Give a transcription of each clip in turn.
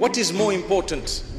What is more important,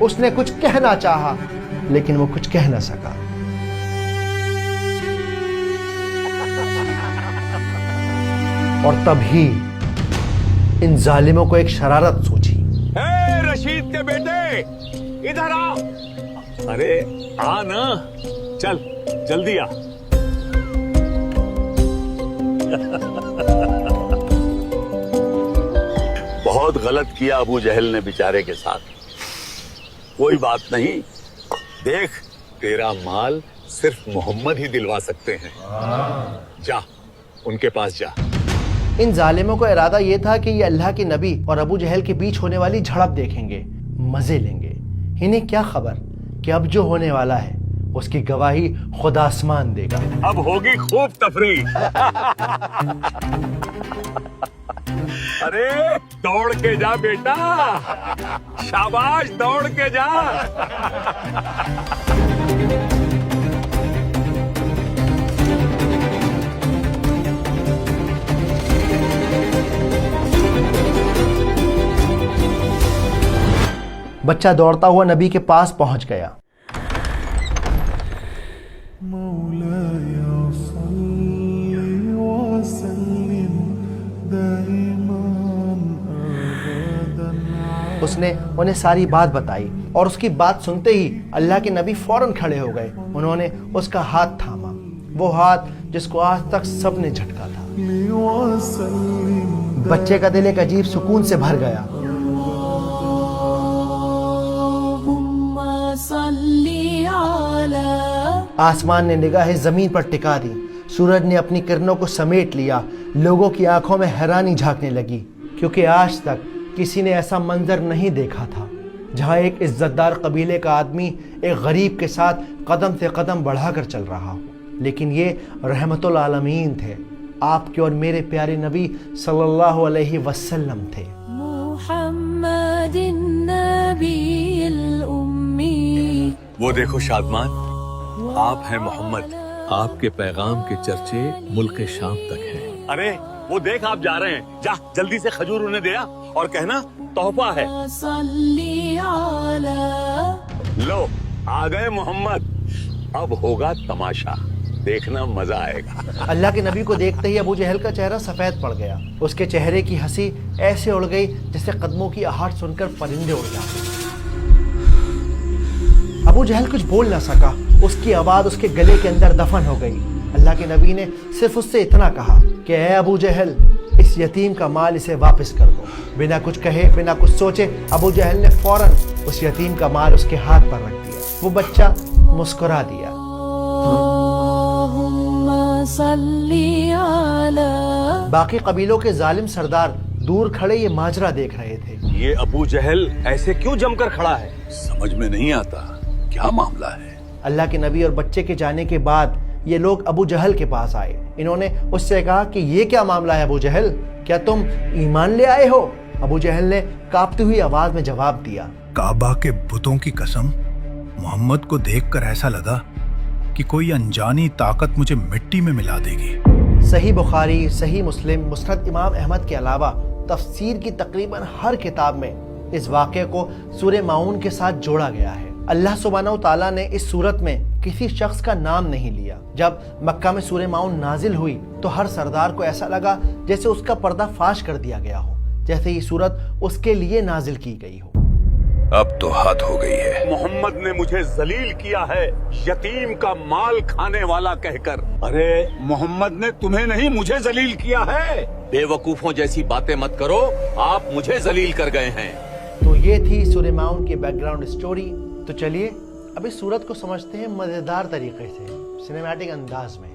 اس نے کچھ کہنا چاہا لیکن وہ کچھ کہہ نہ سکا. اور تب ہی ان ظالموں کو ایک شرارت سوچی. اے رشید کے بیٹے ادھر آ. ارے آ نا, چل جلدی آ. بہت غلط کیا ابو جہل نے بیچارے کے ساتھ. کوئی بات نہیں, دیکھ تیرا مال صرف محمد ہی دلوا سکتے ہیں. جا ان کے پاس جا. ان ظالموں کو ارادہ یہ تھا کہ یہ اللہ کے نبی اور ابو جہل کے بیچ ہونے والی جھڑپ دیکھیں گے, مزے لیں گے. انہیں کیا خبر کہ اب جو ہونے والا ہے اس کی گواہی خدا آسمان دے گا. اب ہوگی خوب تفریح. ارے دوڑ کے جا بیٹا, شاباش دوڑ کے جا. بچہ دوڑتا ہوا نبی کے پاس پہنچ گیا. اس نے انہیں ساری بات بتائی اور اس کی بات سنتے ہی اللہ کے نبی فوراً کھڑے ہو گئے. انہوں نے اس کا ہاتھ تھاما, وہ ہاتھ جس کو آج تک سب نے جھٹکا تھا. بچے کا دل ایک عجیب سکون سے بھر گیا. آسمان نے نگاہیں زمین پر ٹکا دی. سورج نے اپنی کرنوں کو سمیٹ لیا. لوگوں کی آنکھوں میں حیرانی جھانکنے لگی, کیونکہ آج تک کسی نے ایسا منظر نہیں دیکھا تھا جہاں ایک عزت دار قبیلے کا آدمی ایک غریب کے ساتھ قدم سے قدم بڑھا کر چل رہا ہو. لیکن یہ رحمت العالمین تھے, آپ کے اور میرے پیارے نبی صلی اللہ علیہ وسلم تھے. محمد النبی الامی. وہ دیکھو شادمان, آپ ہیں محمد. آپ کے پیغام کے چرچے ملک شام تک ہیں. ارے وہ دیکھ آپ جا رہے ہیں, جا جلدی سے کھجور انہیں دیا اور کہنا تحفہ ہے. لو آ گئے محمد, اب ہوگا تماشا, دیکھنا مزہ آئے گا. اللہ کے نبی کو دیکھتے ہی ابو جہل کا چہرہ سفید پڑ گیا. اس کے چہرے کی ہنسی ایسے اڑ گئی جیسے قدموں کی آہٹ سن کر پرندے اڑ جاتے. ابو جہل کچھ بول نہ سکا, اس کی آواز اس کے گلے کے اندر دفن ہو گئی. اللہ کے نبی نے صرف اس سے اتنا کہا کہ اے ابو جہل, اس یتیم کا مال اسے واپس کر دو. بنا کچھ کہے بنا کچھ سوچے ابو جہل نے فوراً اس یتیم کا مال اس کے ہاتھ پر رکھ دیا. وہ بچہ مسکرا دیا. باقی قبیلوں کے ظالم سردار دور کھڑے یہ ماجرا دیکھ رہے تھے. یہ ابو جہل ایسے کیوں جم کر کھڑا ہے؟ سمجھ میں نہیں آتا کیا معاملہ ہے. اللہ کے نبی اور بچے کے جانے کے بعد یہ لوگ ابو جہل کے پاس آئے. انہوں نے اس سے کہا کہ یہ کیا معاملہ ہے ابو جہل, کیا تم ایمان لے آئے ہو؟ ابو جہل نے کانپتی ہوئی آواز میں جواب دیا, کعبہ کے بتوں کی قسم, محمد کو دیکھ کر ایسا لگا کہ کوئی انجانی طاقت مجھے مٹی میں ملا دے گی. صحیح بخاری, صحیح مسلم, مسند امام احمد کے علاوہ تفسیر کی تقریباً ہر کتاب میں اس واقعے کو سورہ ماعون کے ساتھ جوڑا گیا ہے. اللہ سبحانہ و تعالیٰ نے اس صورت میں کسی شخص کا نام نہیں لیا. جب مکہ میں سورہ ماعون نازل ہوئی تو ہر سردار کو ایسا لگا جیسے اس کا پردہ فاش کر دیا گیا ہو, جیسے یہ صورت اس کے لیے نازل کی گئی ہو. اب تو حد ہو گئی ہے. محمد نے مجھے ذلیل کیا ہے یتیم کا مال کھانے والا کہہ کر. ارے محمد نے تمہیں نہیں مجھے ذلیل کیا ہے. بے وقوفوں جیسی باتیں مت کرو, آپ مجھے ذلیل کر گئے ہیں. تو یہ تھی سورہ ماعون کی بیک گراؤنڈ سٹوری. تو چلیے اب اس صورت کو سمجھتے ہیں مزیدار طریقے سے, سینیمیٹک انداز میں.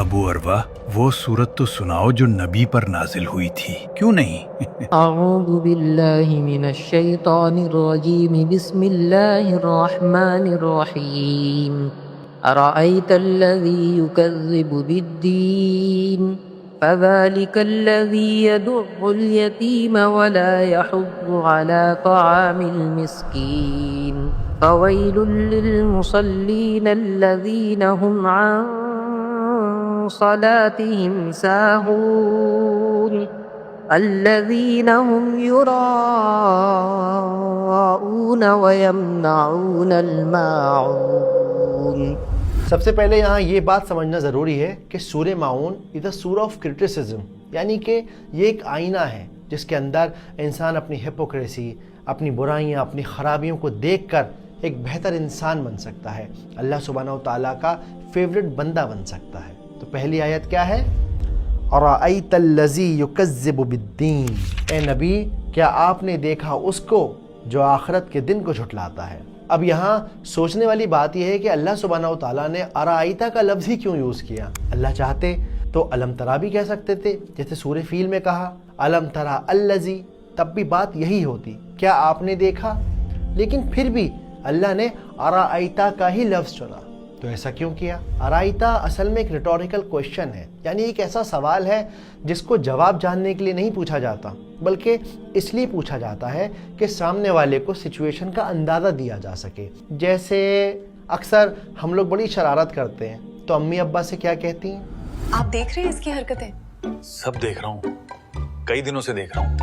ابو عروہ, وہ سورت تو سناؤ جو نبی پر نازل ہوئی تھی, کیوں نہیں؟ اعوذ باللہ من الشیطان الرجیم, بسم اللہ الرحمن الرحیم. ارأیت الذی یکذب بالدین فذلك الذي يدع اليتيم ولا يحض على طعام المسكين فويل للمصلين الذين هم عن صلاتهم ساهون الذين هم يراءون ويمنعون الماعون. سب سے پہلے یہاں یہ بات سمجھنا ضروری ہے کہ سورہ ماعون از اے سورہ آف کرٹیسزم، یعنی کہ یہ ایک آئینہ ہے جس کے اندر انسان اپنی ہپوکریسی، اپنی برائیاں، اپنی خرابیوں کو دیکھ کر ایک بہتر انسان بن سکتا ہے، اللہ سبحانہ و تعالیٰ کا فیوریٹ بندہ بن سکتا ہے. تو پہلی آیت کیا ہے؟ اَرَأَيْتَ الَّذِي يُكَذِّبُ بِالدِّينِ، اے نبی کیا آپ نے دیکھا اس کو جو آخرت کے دن کو جھٹلاتا ہے. اب یہاں سوچنے والی بات یہ ہے کہ اللہ سبحانہ و تعالیٰ نے ارائیتا کا لفظ ہی کیوں یوز کیا؟ اللہ چاہتے تو علم ترا بھی کہہ سکتے تھے، جیسے سورہ فیل میں کہا علم ترا الذی، تب بھی بات یہی ہوتی، کیا آپ نے دیکھا؟ لیکن پھر بھی اللہ نے ارائیتا کا ہی لفظ چنا، تو ایسا کیوں کیا؟ ارائیتا اصل میں ایک ریٹوریکل کویشچن ہے، یعنی ایک ایسا سوال ہے جس کو جواب جاننے کے لیے نہیں پوچھا جاتا، بلکہ اس لیے پوچھا جاتا ہے کہ سامنے والے کو سچویشن کا اندازہ دیا جا سکے. جیسے اکثر ہم لوگ بڑی شرارت کرتے ہیں تو امی ابا سے کیا کہتی ہیں؟ آپ دیکھ رہے ہیں اس کی حرکتیں؟ سب دیکھ رہا ہوں، کئی دنوں سے دیکھ رہا ہوں.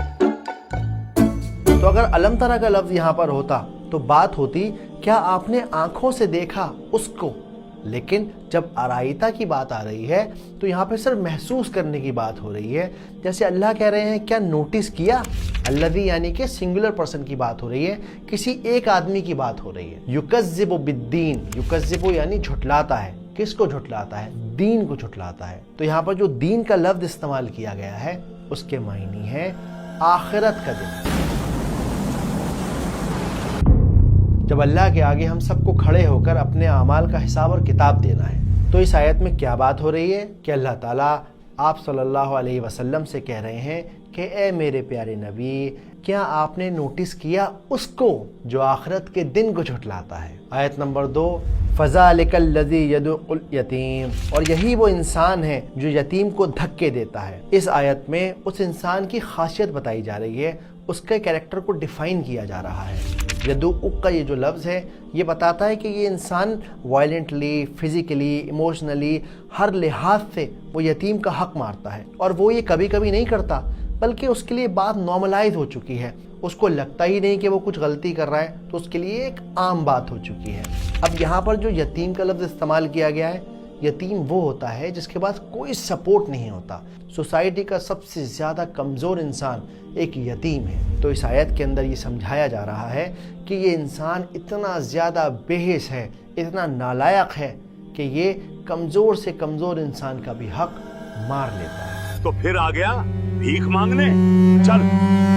تو اگر علم ترا کا لفظ یہاں پر ہوتا تو بات ہوتی کیا آپ نے آنکھوں سے دیکھا اس کو، لیکن جب ارائیتا کی بات آ رہی ہے تو یہاں پہ صرف محسوس کرنے کی بات ہو رہی ہے. جیسے اللہ کہہ رہے ہیں کیا نوٹس کیا؟ الذی یعنی کہ سنگولر پرسن کی بات ہو رہی ہے، کسی ایک آدمی کی بات ہو رہی ہے. یکذب بالدین، یکذب یعنی جھٹلاتا ہے. کس کو جھٹلاتا ہے؟ دین کو جھٹلاتا ہے. تو یہاں پر جو دین کا لفظ استعمال کیا گیا ہے اس کے معنی ہے آخرت کا دن، جب اللہ کے آگے ہم سب کو کھڑے ہو کر اپنے اعمال کا حساب اور کتاب دینا ہے. تو اس آیت میں کیا بات ہو رہی ہے کہ اللہ تعالیٰ آپ صلی اللہ علیہ وسلم سے کہہ رہے ہیں کہ اے میرے پیارے نبی کیا آپ نے نوٹس کیا اس کو جو آخرت کے دن کو جھٹلاتا ہے. آیت نمبر 2 فَذَلِكَ الَّذِي يَدُعُّ الْيَتِيمَ، اور یہی وہ انسان ہے جو یتیم کو دھکے دیتا ہے. اس آیت میں اس انسان کی خاصیت بتائی جا رہی ہے، اس کے کیریکٹر کو ڈیفائن کیا جا رہا ہے. یدعو کا یہ جو لفظ ہے یہ بتاتا ہے کہ یہ انسان وائلنٹلی، فزیکلی، ایموشنلی، ہر لحاظ سے وہ یتیم کا حق مارتا ہے. اور وہ یہ کبھی کبھی نہیں کرتا بلکہ اس کے لیے بات نارملائز ہو چکی ہے، اس کو لگتا ہی نہیں کہ وہ کچھ غلطی کر رہا ہے، تو اس کے لیے ایک عام بات ہو چکی ہے. اب یہاں پر جو یتیم کا لفظ استعمال کیا گیا ہے، یتیم وہ ہوتا ہے جس کے پاس کوئی سپورٹ نہیں ہوتا. سوسائٹی کا سب سے زیادہ کمزور انسان ایک یتیم ہے. تو اس آیت کے اندر یہ سمجھایا جا رہا ہے کہ یہ انسان اتنا زیادہ بے حس ہے، اتنا نالائق ہے کہ یہ کمزور سے کمزور انسان کا بھی حق مار لیتا ہے. تو پھر آ گیا بھیک مانگنے، چل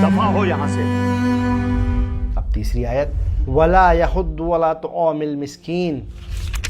دفع ہو یہاں سے. اب تیسری آیت وَلَا يَحُضُّ وَلَا طُعَامِ الْمِسْكِينَ،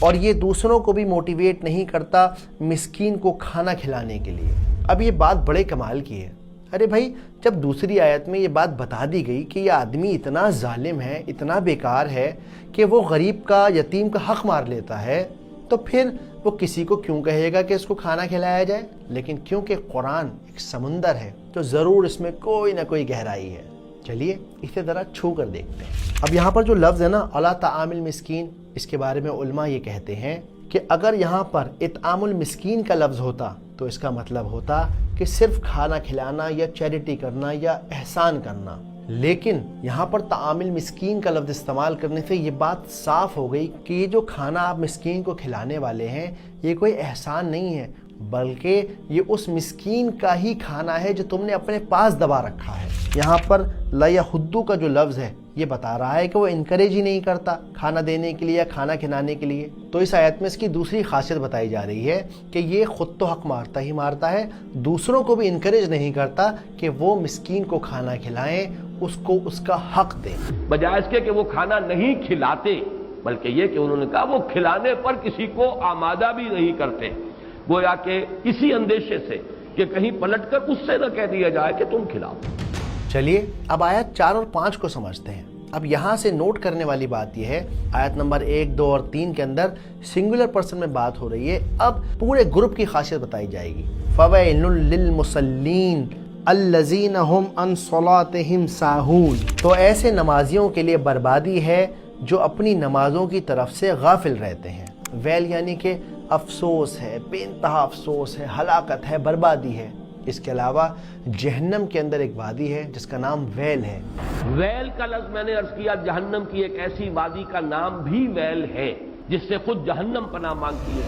اور یہ دوسروں کو بھی موٹیویٹ نہیں کرتا مسکین کو کھانا کھلانے کے لیے. اب یہ بات بڑے کمال کی ہے. ارے بھائی جب دوسری آیت میں یہ بات بتا دی گئی کہ یہ آدمی اتنا ظالم ہے، اتنا بیکار ہے کہ وہ غریب کا، یتیم کا حق مار لیتا ہے، تو پھر وہ کسی کو کیوں کہے گا کہ اس کو کھانا کھلایا جائے؟ لیکن کیونکہ قرآن ایک سمندر ہے تو ضرور اس میں کوئی نہ کوئی گہرائی ہے. چلیے اسے ذرا چھو کر دیکھتے ہیں. اب یہاں پر جو لفظ ہے نا الا طعام المسکین، اس کے بارے میں علماء یہ کہتے ہیں کہ اگر یہاں پر اطعام المسکین کا لفظ ہوتا تو اس کا مطلب ہوتا کہ صرف کھانا کھلانا یا چیریٹی کرنا یا احسان کرنا. لیکن یہاں پر طعام المسکین کا لفظ استعمال کرنے سے یہ بات صاف ہو گئی کہ یہ جو کھانا آپ مسکین کو کھلانے والے ہیں یہ کوئی احسان نہیں ہے، بلکہ یہ اس مسکین کا ہی کھانا ہے جو تم نے اپنے پاس دبا رکھا ہے. یہاں پر لا یحض کا جو لفظ ہے یہ بتا رہا ہے کہ وہ انکریج ہی نہیں کرتا کھانا دینے کے لیے یا کھانا کھلانے کے لیے. تو اس آیت میں اس کی دوسری خاصیت بتائی جا رہی ہے کہ یہ خود تو حق مارتا ہی مارتا ہے، دوسروں کو بھی انکریج نہیں کرتا کہ وہ مسکین کو کھانا کھلائیں، اس کو اس کا حق دیں. بجائے اس کے کہ وہ کھانا نہیں کھلاتے، بلکہ یہ کہ انہوں نے کہا وہ کھلانے پر کسی کو آمادہ بھی نہیں کرتے، گویا کہ اسی اندیشے سے کہ کہیں پلٹ کر اس سے نہ کہہ دیا جائے کہ تم کھلاؤ. چلیے اب آیت 4 اور 5 کو سمجھتے ہیں. اب یہاں سے نوٹ کرنے والی بات یہ ہے آیت نمبر 1، 2 اور 3 کے اندر سنگولر پرسن میں بات ہو رہی ہے، اب پورے گروپ کی خاصیت بتائی جائے گی. فَوَيْلٌ لِّلْمُصَلِّينَ الَّذِينَ هُمْ عَنْ صَلَاتِهِمْ سَاهُونَ، تو ایسے نمازیوں کے لیے بربادی ہے جو اپنی نمازوں کی طرف سے غافل رہتے ہیں. ویل یعنی کہ افسوس ہے، بے انتہا افسوس ہے، ہلاکت ہے، بربادی ہے. اس کے علاوہ جہنم کے اندر ایک وادی ہے جس کا نام ویل ہے. ویل کا لفظ میں نے عرض کیا جہنم کی ایک ایسی وادی کا نام بھی ویل ہے جس سے خود جہنم پناہ مانگتی ہے.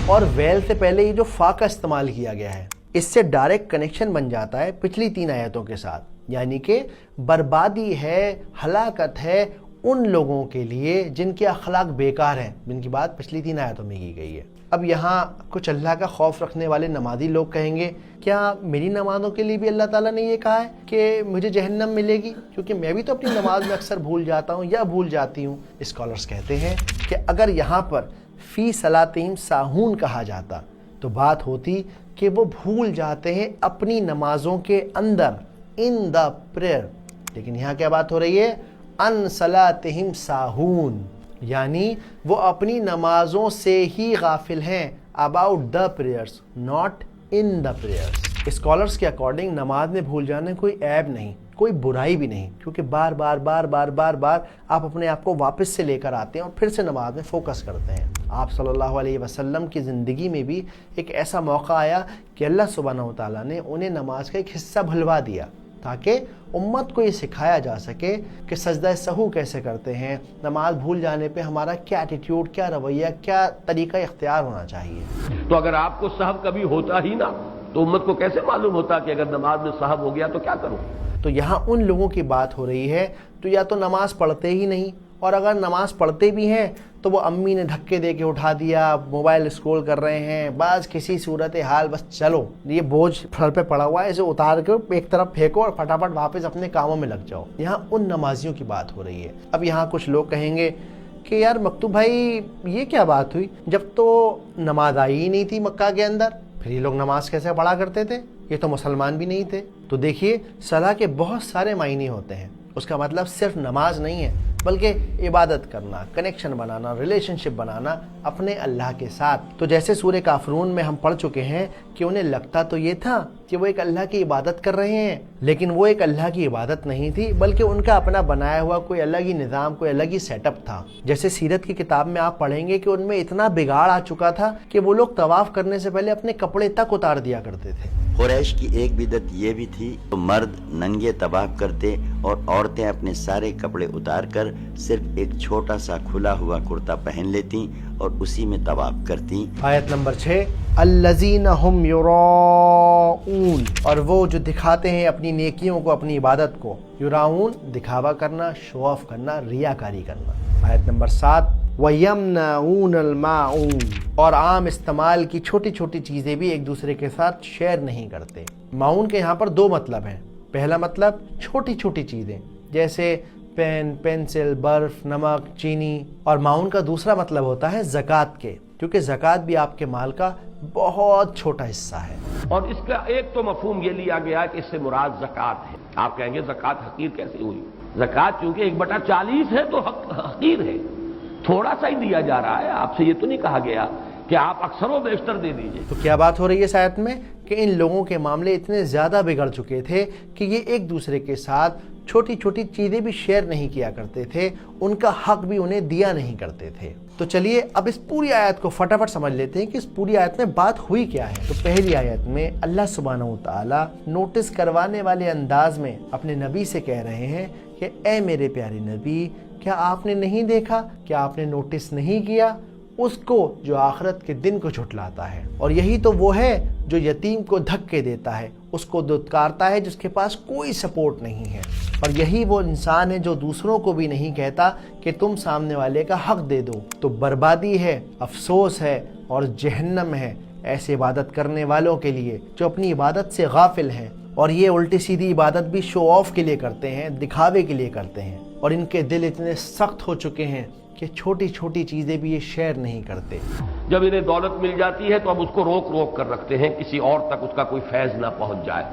اور ویل سے پہلے یہ جو فا کا استعمال کیا گیا ہے اس سے ڈائریکٹ کنیکشن بن جاتا ہے پچھلی 3 آیتوں کے ساتھ، یعنی کہ بربادی ہے، ہلاکت ہے ان لوگوں کے لیے جن کے اخلاق بیکار ہیں، جن کی بات پچھلی 3 آیتوں میں کی گئی ہے. اب یہاں کچھ اللہ کا خوف رکھنے والے نمازی لوگ کہیں گے کیا میری نمازوں کے لیے بھی اللہ تعالیٰ نے یہ کہا ہے کہ مجھے جہنم ملے گی، کیونکہ میں بھی تو اپنی نماز میں اکثر بھول جاتا ہوں یا بھول جاتی ہوں. اسکالرز کہتے ہیں کہ اگر یہاں پر فی صلاتہم ساہون کہا جاتا تو بات ہوتی کہ وہ بھول جاتے ہیں اپنی نمازوں کے اندر، ان دا پریئر. لیکن یہاں کیا بات ہو رہی ہے؟ ان صلاتہم ساہون، یعنی وہ اپنی نمازوں سے ہی غافل ہیں، about the prayers not in the prayers. Scholars کے اکارڈنگ نماز میں بھول جانا کوئی عیب نہیں، کوئی برائی بھی نہیں، کیونکہ بار بار آپ اپنے آپ کو واپس سے لے کر آتے ہیں اور پھر سے نماز میں فوکس کرتے ہیں. آپ صلی اللہ علیہ وسلم کی زندگی میں بھی ایک ایسا موقع آیا کہ اللہ سبحانہ و تعالیٰ نے انہیں نماز کا ایک حصہ بھلوا دیا تاکہ امت کو یہ سکھایا جا سکے کہ سجدہ سہو کیسے کرتے ہیں، نماز بھول جانے پہ ہمارا کیا ایٹیٹیوڈ، کیا رویہ، کیا طریقہ اختیار ہونا چاہیے. تو اگر آپ کو سہو کبھی ہوتا ہی نہ تو امت کو کیسے معلوم ہوتا کہ اگر نماز میں سہو ہو گیا تو کیا کروں؟ تو یہاں ان لوگوں کی بات ہو رہی ہے تو یا تو نماز پڑھتے ہی نہیں، اور اگر نماز پڑھتے بھی ہیں تو وہ امی نے دھکے دے کے اٹھا دیا، موبائل اسکرول کر رہے ہیں، بعض کسی صورت حال بس چلو یہ بوجھ سر پہ پڑا ہوا ہے اسے اتار کے ایک طرف پھینکو اور فٹافٹ واپس اپنے کاموں میں لگ جاؤ. یہاں ان نمازیوں کی بات ہو رہی ہے. اب یہاں کچھ لوگ کہیں گے کہ یار مکتوب بھائی یہ کیا بات ہوئی، جب تو نماز آئی ہی نہیں تھی مکہ کے اندر، پھر یہ لوگ نماز کیسے پڑھا کرتے تھے، یہ تو مسلمان بھی نہیں تھے. تو دیکھیے صلاح کے بہت سارے معنی ہوتے ہیں. اس کا مطلب صرف نماز نہیں ہے بلکہ عبادت کرنا، کنیکشن بنانا، ریلیشن شپ بنانا اپنے اللہ کے ساتھ. تو جیسے سورہ کافرون میں ہم پڑھ چکے ہیں کہ انہیں لگتا تو یہ تھا کہ وہ ایک اللہ کی عبادت کر رہے ہیں، لیکن وہ ایک اللہ کی عبادت نہیں تھی بلکہ ان کا اپنا بنایا ہوا کوئی الگ ہی نظام، کوئی الگ ہی سیٹ اپ تھا. جیسے سیرت کی کتاب میں آپ پڑھیں گے کہ ان میں اتنا بگاڑ آ چکا تھا کہ وہ لوگ طواف کرنے سے پہلے اپنے کپڑے تک اتار دیا کرتے تھے. قریش کی ایک بدعت یہ بھی تھی تو مرد ننگے طواف کرتے اور عورتیں اپنے سارے کپڑے اتار کر صرف ایک چھوٹا سا کھلا ہوا کرتا پہن لیتی اور اسی میں طواف کرتی. آیت نمبر 6 الذین هم یراؤون، اور وہ جو دکھاتے ہیں اپنی نیکیوں کو، اپنی عبادت کو. یراؤون دکھاوا کرنا، شو آف کرنا، ریاکاری کرنا. آیت نمبر 7 وَيَمْنَعُونَ الْمَاعُونَ، اور عام استعمال کی چھوٹی چھوٹی چیزیں بھی ایک دوسرے کے ساتھ شیئر نہیں کرتے. معون کے یہاں پر 2 مطلب ہیں. پہلا مطلب چھوٹی چھوٹی چیزیں جیسے پین، پینسل، برف، نمک، چینی. اور معون کا دوسرا مطلب ہوتا ہے زکوٰۃ کے، کیونکہ زکوٰۃ بھی آپ کے مال کا بہت چھوٹا حصہ ہے. اور اس کا ایک تو مفہوم یہ لیا گیا کہ اس سے مراد زکوٰۃ ہے. آپ کہیں گے زکوٰۃ حقیر کیسے ہوئی؟ زکوٰۃ چونکہ 1/40 ہے تو حقیر ہے، تھوڑا سا ہی دیا جا رہا ہے. آپ سے یہ تو نہیں کہا گیا کہ آپ اکثر و بیشتر دے دیجئے. تو کیا بات ہو رہی ہے اس آیت میں کہ ان لوگوں کے معاملے اتنے زیادہ بگڑ چکے تھے کہ یہ ایک دوسرے کے ساتھ چھوٹی چھوٹی چیزیں بھی شیئر نہیں کیا کرتے تھے، ان کا حق بھی انہیں دیا نہیں کرتے تھے. تو چلیے اب اس پوری آیت کو فٹافٹ سمجھ لیتے ہیں کہ اس پوری آیت میں بات ہوئی کیا ہے. تو پہلی آیت میں اللہ سبحانہ و تعالی نوٹس کروانے والے انداز میں اپنے نبی سے کہہ رہے ہیں کہ اے میرے پیارے نبی، کیا آپ نے نہیں دیکھا، کیا آپ نے نوٹس نہیں کیا اس کو جو آخرت کے دن کو جھٹلاتا ہے؟ اور یہی تو وہ ہے جو یتیم کو دھکے دیتا ہے، اس کو دھتکارتا ہے جس کے پاس کوئی سپورٹ نہیں ہے. اور یہی وہ انسان ہے جو دوسروں کو بھی نہیں کہتا کہ تم سامنے والے کا حق دے دو. تو بربادی ہے، افسوس ہے اور جہنم ہے ایسے عبادت کرنے والوں کے لیے جو اپنی عبادت سے غافل ہیں. اور یہ الٹی سیدھی عبادت بھی شو آف کے لیے کرتے ہیں، دکھاوے کے لیے کرتے ہیں. اور ان کے دل اتنے سخت ہو چکے ہیں کہ چھوٹی چھوٹی چیزیں بھی یہ شیئر نہیں کرتے. جب انہیں دولت مل جاتی ہے تو اب اس کو روک روک کر رکھتے ہیں کسی اور تک اس کا کوئی فیض نہ پہنچ جائے.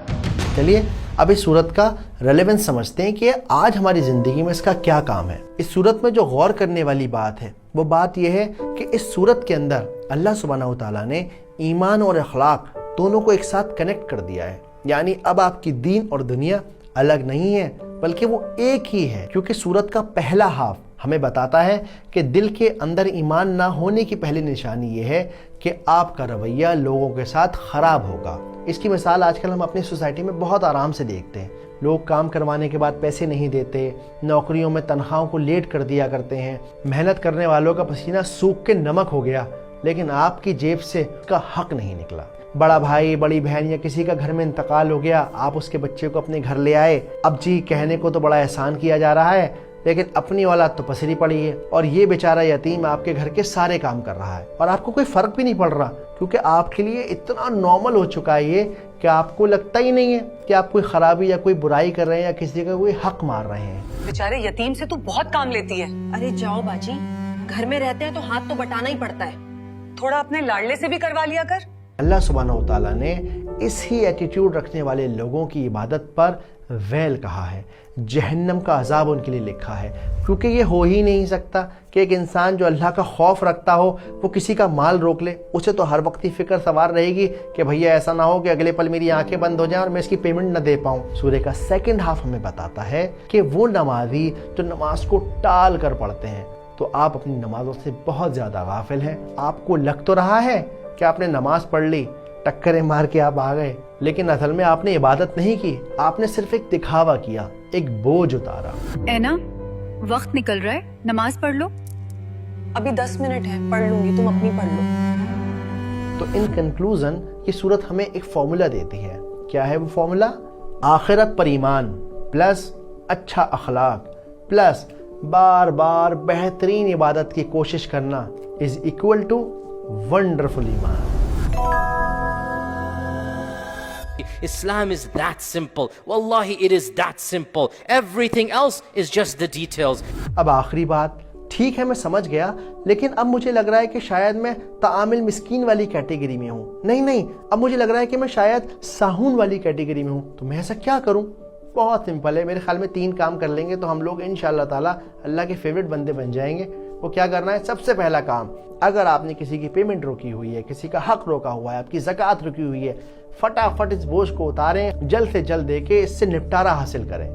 چلیے اب اس صورت کا ریلیونس سمجھتے ہیں کہ آج ہماری زندگی میں اس کا کیا کام ہے. اس صورت میں جو غور کرنے والی بات ہے وہ بات یہ ہے کہ اس صورت کے اندر اللہ سبحانہ و تعالیٰ نے ایمان اور اخلاق دونوں کو ایک ساتھ کنیکٹ کر دیا ہے. یعنی اب آپ کی دین اور دنیا الگ نہیں ہے بلکہ وہ ایک ہی ہے، کیونکہ سورت کا پہلا ہاف ہمیں بتاتا ہے کہ دل کے اندر ایمان نہ ہونے کی پہلی نشانی یہ ہے کہ آپ کا رویہ لوگوں کے ساتھ خراب ہوگا۔ اس کی مثال آج کل ہم اپنی سوسائٹی میں بہت آرام سے دیکھتے ہیں۔ لوگ کام کروانے کے بعد پیسے نہیں دیتے، نوکریوں میں تنخواہوں کو لیٹ کر دیا کرتے ہیں، محنت کرنے والوں کا پسینہ سوکھ کے نمک ہو گیا، لیکن آپ کی جیب سے اس کا حق نہیں نکلا۔ بڑا بھائی، بڑی بہن یا کسی کا گھر میں انتقال ہو گیا، آپ اس کے بچے کو اپنے گھر لے آئے، اب جی کہنے کو تو بڑا احسان کیا جا رہا ہے، لیکن اپنی اولاد تو پسری پڑی ہے اور یہ بیچارہ یتیم آپ کے گھر کے سارے کام کر رہا ہے اور آپ کو کوئی فرق بھی نہیں پڑ رہا، کیونکہ آپ کے لیے اتنا نارمل ہو چکا ہے یہ کہ آپ کو لگتا ہی نہیں ہے کہ آپ کوئی خرابی یا کوئی برائی کر رہے ہیں یا کسی کا کوئی حق مار رہے ہیں۔ بیچارے یتیم سے تو بہت کام لیتی ہے۔ ارے جاؤ باجی، گھر میں رہتے ہیں تو ہاتھ تو بٹانا ہی پڑتا ہے، تھوڑا اپنے لاڈلے سے بھی کروا لیا کر۔ اللہ سبحانہ و تعالیٰ نے اس ہی ایٹیٹیوڈ رکھنے والے لوگوں کی عبادت پر ویل کہا ہے، جہنم کا عذاب ان کے لیے لکھا ہے، کیونکہ یہ ہو ہی نہیں سکتا کہ ایک انسان جو اللہ کا خوف رکھتا ہو وہ کسی کا مال روک لے۔ اسے تو ہر وقت ہی فکر سوار رہے گی کہ بھیا ایسا نہ ہو کہ اگلے پل میری آنکھیں بند ہو جائیں اور میں اس کی پیمنٹ نہ دے پاؤں۔ سورہ کا سیکنڈ ہاف ہمیں بتاتا ہے کہ وہ نمازی جو نماز کو ٹال کر پڑھتے ہیں، تو آپ اپنی نمازوں سے بہت زیادہ غافل ہیں۔ آپ کو لگ تو رہا ہے کہ آپ نے نماز پڑھ لی، ٹکریں مار کے آپ آ گئے، لیکن اصل میں آپ نے عبادت نہیں کی، آپ نے صرف ایک دکھاوا کیا، ایک بوجھ اتارا۔ اینا، وقت نکل رہا ہے، نماز پڑھ لو۔ ابھی 10 منٹ ہے، پڑھ لوں گی، تم اپنی پڑھ لو۔ تو ان کنکلوژن یہ صورت ہمیں ایک فارمولا دیتی ہے۔ کیا ہے وہ فارمولا؟ آخرت پر ایمان پلس اچھا اخلاق پلس بار بار بہترین عبادت کی کوشش کرنا از اکول ٹو ونڈرفل ایمان۔ Islam is that simple. Wallahi, it is that simple. Everything else is just the details. اب آخری بات، ٹھیک ہے میں سمجھ گیا، لیکن اب مجھے لگ رہا ہے کہ شاید میں تعامل مسکین والی کیٹیگری میں ہوں۔ نہیں، اب مجھے لگ رہا ہے کہ میں شاید ساہون والی کیٹیگری میں ہوں۔ تو میں ایسا کیا کروں؟ بہت سمپل ہے، میرے خیال میں 3 کام کر لیں گے تو ہم لوگ انشاءاللہ تعالی اللہ کے فیوریٹ بندے بن جائیں گے۔ وہ کیا کرنا ہے؟ سب سے پہلا کام، اگر آپ نے کسی کی پیمنٹ روکی ہوئی ہے، کسی کا حق روکا ہوا ہے، آپ کی زکوٰۃ رکی ہوئی ہے، فٹافٹ اس بوجھ کو اتاریں، جلد سے جلد دے کے اس سے نپٹارہ حاصل کریں۔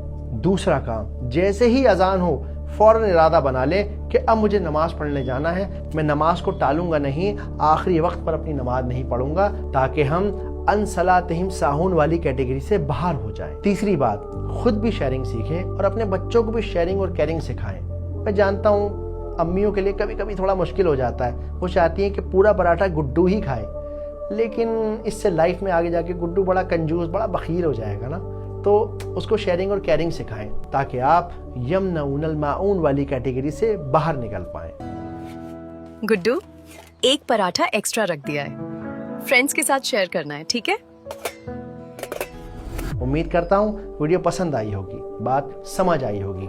دوسرا کام، جیسے ہی اذان ہو فوراً ارادہ بنا لیں کہ اب مجھے نماز پڑھنے جانا ہے، میں نماز کو ٹالوں گا نہیں، آخری وقت پر اپنی نماز نہیں پڑھوں گا، تاکہ ہم ان صلاتہم ساہون والی کیٹیگری سے باہر ہو جائیں۔ تیسری بات، خود بھی شیئرنگ سیکھیں اور اپنے بچوں کو بھی شیئرنگ اور کیئرنگ سکھائیں۔ میں جانتا ہوں امیوں کے لیے کبھی کبھی تھوڑا مشکل ہو جاتا ہے، وہ چاہتی ہیں کہ پورا پراٹھا گڈو ہی کھائے، لیکن اس سے لائف میں آگے جا کے گڈو بڑا کنجوس، بڑا بخیل ہو جائے گا نا، تو اس کو شیئرنگ اور کیئرنگ سکھائیں تاکہ آپ یمنعون الماعون والی کیٹیگری سے باہر نکل پائیں۔ گڈو، ایک پراٹھا ایکسٹرا رکھ دیا ہے، فرینڈز کے ساتھ شیئر کرنا ہے، ٹھیک ہے؟ امید کرتا ہوں ویڈیو پسند آئی ہوگی، بات سمجھ آئی ہوگی۔